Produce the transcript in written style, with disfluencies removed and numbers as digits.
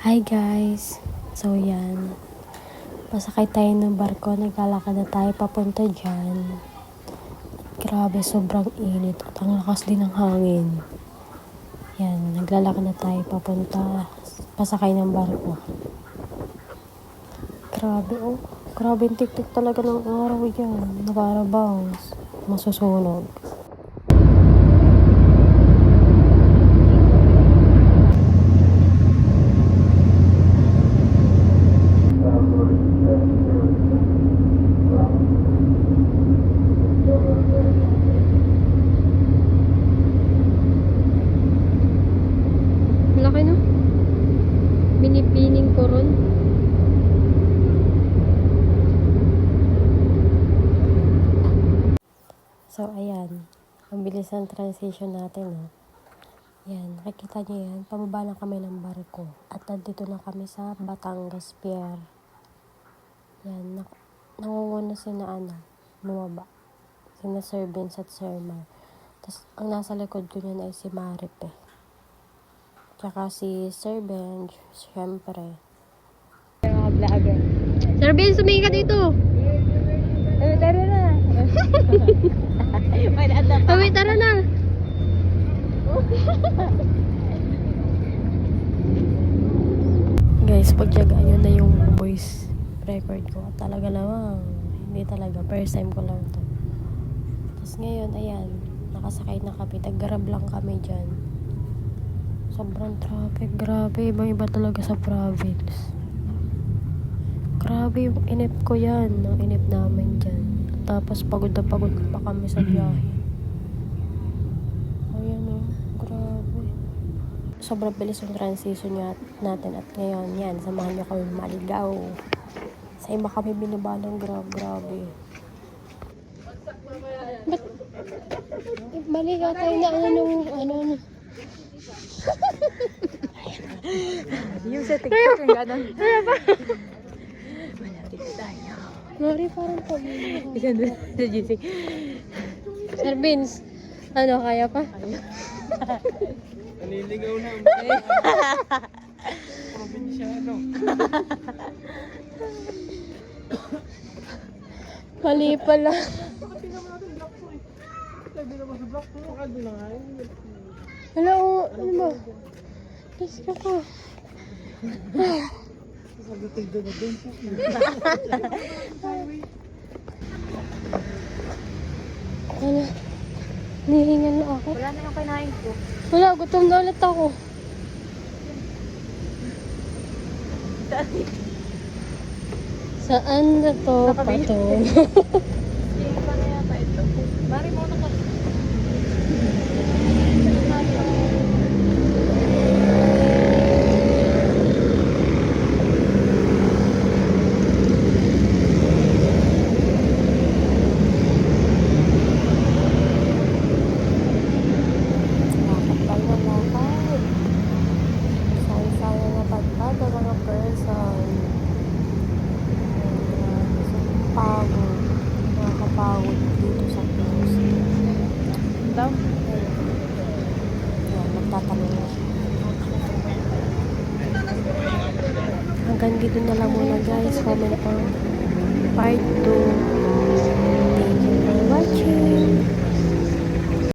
Hi guys! So yan, pasakay tayo ng barko, naglalakad na tayo papunta dyan. Grabe, sobrang init at ang lakas din ng hangin. Yan, naglalakad na tayo papunta, pasakay ng barko. Grabe oh, grabe yung tiktik talaga ng araw yan, nakarabang masusunog. Laki no? Binibining ko ron. So ayan, ang bilis ng transition natin no. Yan, nakikita niyo yan, pababa na kami ng barko at nandito na kami sa Batangas Pier. Yan, nangunguna sina bumaba. Sina Sir Vince at Sir Mar. Tapos ang nasa likod ko niyan ay si Maripe. Tsaka si Sir Benj, syempre. Sir Benj, sumingin ka dito! Tara na. Kami, tara na! Guys, pagtyagaan nyo na yung voice record ko. Talaga namang, hindi talaga. First time ko lang to. Tapos ngayon, ayan, nakasakay na kami. Tag-grab lang kami dyan. Sobrang traffic. Grabe, ibang-iba talaga sa province. Grabe yung inip ko yan. Ang inip namin dyan. Tapos pagod na pagod pa kami sa biyahe. Ayan o, grabe. Sobrang bilis yung transition natin. At ngayon, yan, samahan nyo kami maligaw. Sa iba kami binibalang grabe. Ba't maligaw tayo na ano. Yung sa TikTok yung gano'n. Malapit tayo. Mari, parang pabili. Isa doon sa GC. Sir Vince, ano, kaya pa? Naliligaw na. Probinsyano. Mali pala. Sabi naman sa block mo, ano na nga. Wala ko, ano ba? Diyos ka po. Sagutin doon na doon. Ano? Nihingan na ako. Wala na yung kinain ko. Wala, gutom na ulit ako. Saan na to pato? Hindi pa na yata ito. Bari mo na kasi. Nakakapal na lakad. Sayang-sayang na pagpad ang mga person. Pagod. Nakakapagod dito sa cruise. Daw? Yan, magtatanong na. Hanggang dito na lang muna guys. Comment for part 2.